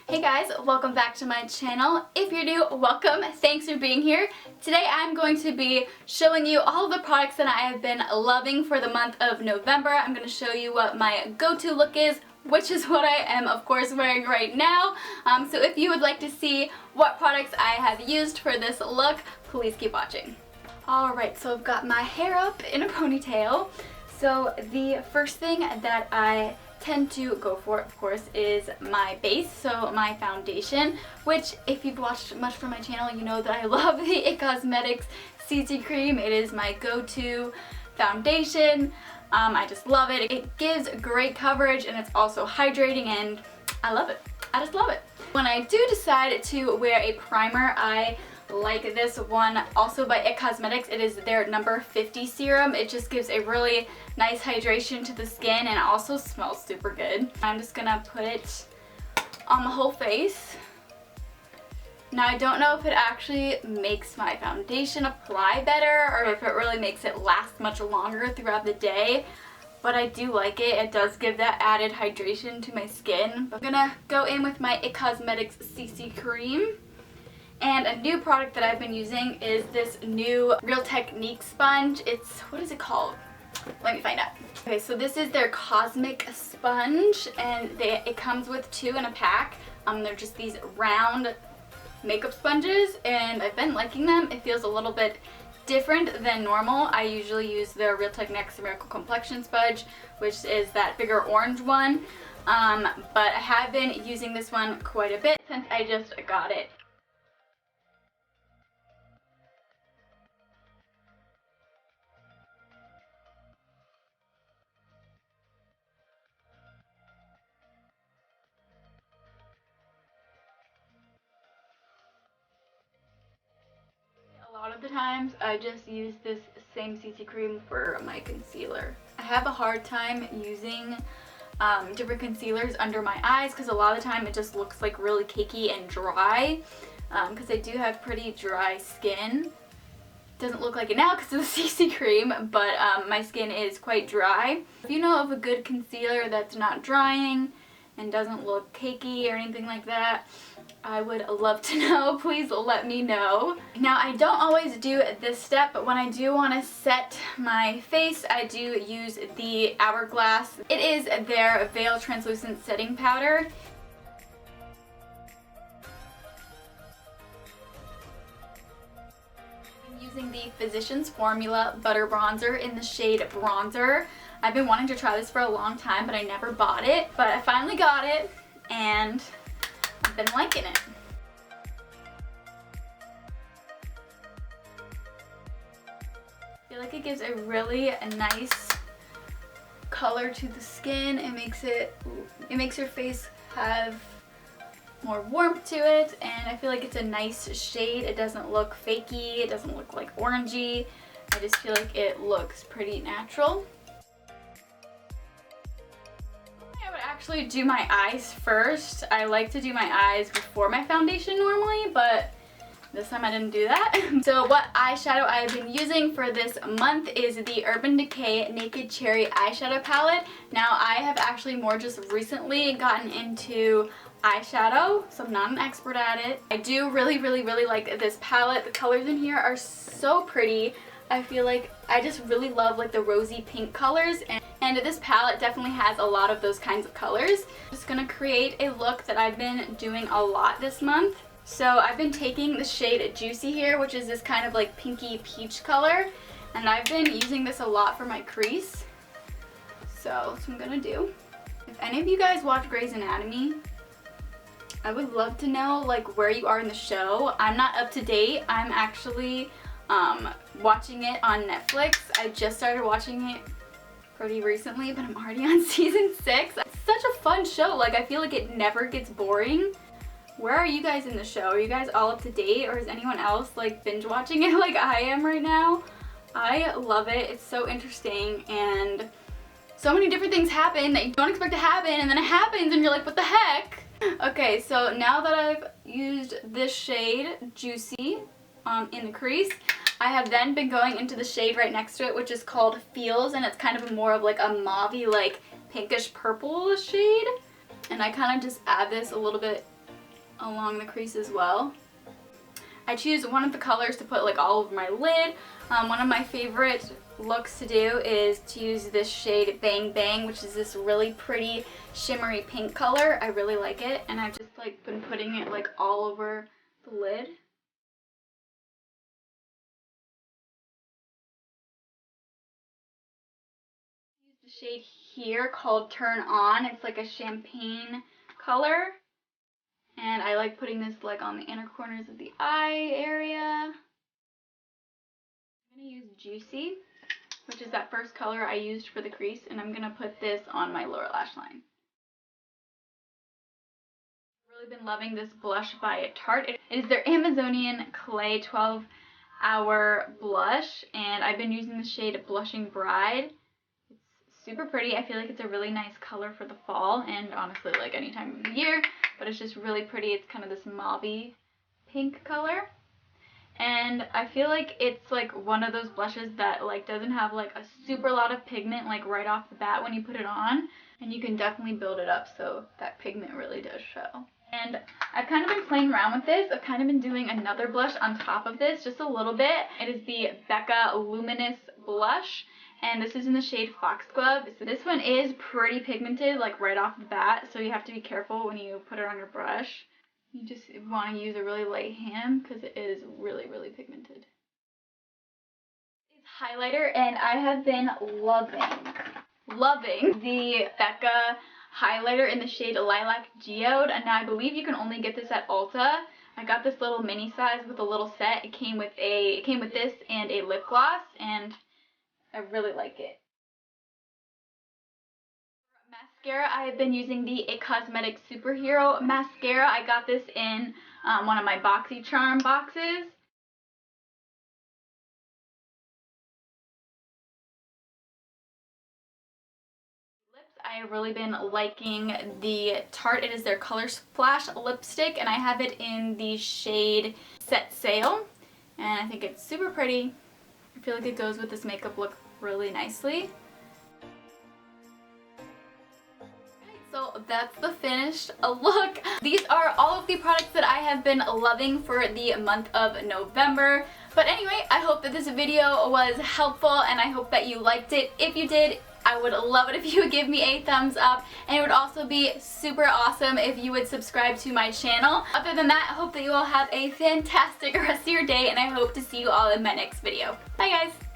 Hey guys, welcome back to my channel. If you're new, welcome. Thanks for being here. Today I'm going to be showing you all of the products that I have been loving for the month of November. I'm going to show you what my go-to look is, which is what I am of course wearing right now. So if you would like to see what products I have used for this look, please keep watching. Alright, so I've got my hair up in a ponytail. So the first thing that I tend to go for, of course, is my base, so my foundation, which if you've watched much from my channel, you know that I love the It Cosmetics CC Cream. It is my go-to foundation. I just love it. It gives great coverage and it's also hydrating and I love it. I just love it. When I do decide to wear a primer, I like this one also by It Cosmetics. It is their number 50 serum. It just gives a really nice hydration to the skin and it also smells super good. I'm just gonna put it on the whole face. Now I don't know if it actually makes my foundation apply better or if it really makes it last much longer throughout the day, but I do like it. It does give that added hydration to my skin. I'm gonna go in with my It Cosmetics CC Cream. And a new product that I've been using is this new Real Technique sponge. It's, what is it called? Let me find out. Okay, so this is their Cosmic Sponge and it comes with 2 in a pack. They're just these round makeup sponges and I've been liking them. It feels a little bit different than normal. I usually use the Real Techniques Miracle Complexion Sponge, which is that bigger orange one. But I have been using this one quite a bit since I just got it. A lot of the times I just use this same CC cream for my concealer. I have a hard time using different concealers under my eyes because a lot of the time it just looks like really cakey and dry because I do have pretty dry skin. Doesn't look like it now because of the CC cream, but my skin is quite dry. If you know of a good concealer that's not drying and doesn't look cakey or anything like that, I would love to know. Please let me know. Now I don't always do this step, but when I do want to set my face, I do use the Hourglass. It is their Veil Translucent Setting Powder. I'm using the Physicians Formula Butter Bronzer in the shade Bronzer. I've been wanting to try this for a long time, but I never bought it. But I finally got it, and I've been liking it. I feel like it gives a really nice color to the skin. It makes your face have more warmth to it, and I feel like it's a nice shade. It doesn't look fakey, it doesn't look like orangey. I just feel like it looks pretty natural. I would actually do my eyes first. I like to do my eyes before my foundation normally, but this time I didn't do that. So what eyeshadow I've been using for this month is the Urban Decay Naked Cherry Eyeshadow Palette. Now I have actually more just recently gotten into eyeshadow, so I'm not an expert at it. I do really like this palette. The colors in here are so pretty. I feel like I just really love like the rosy pink colors, and this palette definitely has a lot of those kinds of colors. I'm just gonna create a look that I've been doing a lot this month. So I've been taking the shade Juicy here, which is this kind of like pinky peach color, and I've been using this a lot for my crease. So that's what I'm gonna do. If any of you guys watch Grey's Anatomy, I would love to know like where you are in the show. I'm not up to date. I'm actually watching it on Netflix. I just started watching it pretty recently, but I'm already on season 6. It's such a fun show. Like I feel like it never gets boring. Where are you guys in the show? Are you guys all up to date, or is anyone else like binge watching it like I am right now? I love it. It's so interesting and so many different things happen that you don't expect to happen, and then it happens and you're like, what the heck? Okay, so now that I've used this shade Juicy in the crease, I have then been going into the shade right next to it, which is called Feels, and it's kind of more of like a mauve-y, like pinkish purple shade. And I kind of just add this a little bit along the crease as well. I choose one of the colors to put like all over my lid. One of my favorite looks to do is to use this shade Bang Bang, which is this really pretty shimmery pink color. I really like it, and I've just like been putting it like all over the lid. Use the shade here called Turn On. It's like a champagne color. And I like putting this like on the inner corners of the eye area. I'm going to use Juicy, which is that first color I used for the crease, and I'm going to put this on my lower lash line. I've really been loving this blush by Tarte. It is their Amazonian Clay 12-hour blush, and I've been using the shade Blushing Bride. It's super pretty. I feel like it's a really nice color for the fall, and honestly like any time of the year, but it's just really pretty. It's kind of this mauvey pink color. And I feel like it's like one of those blushes that like doesn't have like a super lot of pigment like right off the bat when you put it on, and you can definitely build it up so that pigment really does show. And I've kind of been playing around with this. I've kind of been doing another blush on top of this just a little bit. It is the Becca Luminous Blush, and this is in the shade Foxglove. So this one is pretty pigmented like right off the bat, so you have to be careful when you put it on your brush. You just want to use a really light hand because it is really, really pigmented. It's highlighter, and I have been loving the Becca highlighter in the shade Lilac Geode, and now I believe you can only get this at Ulta. I got this little mini size with a little set. It came with this and a lip gloss, and I really like it. Mascara, I have been using the It Cosmetics Superhero Mascara. I got this in one of my BoxyCharm boxes. Lips, I have really been liking the Tarte. It is their Color Splash lipstick, and I have it in the shade Set Sail, and I think it's super pretty. I feel like it goes with this makeup look really nicely. So that's the finished look. These are all of the products that I have been loving for the month of November. But anyway, I hope that this video was helpful, and I hope that you liked it. If you did, I would love it if you would give me a thumbs up, and it would also be super awesome if you would subscribe to my channel. Other than that, I hope that you all have a fantastic rest of your day, and I hope to see you all in my next video. Bye guys!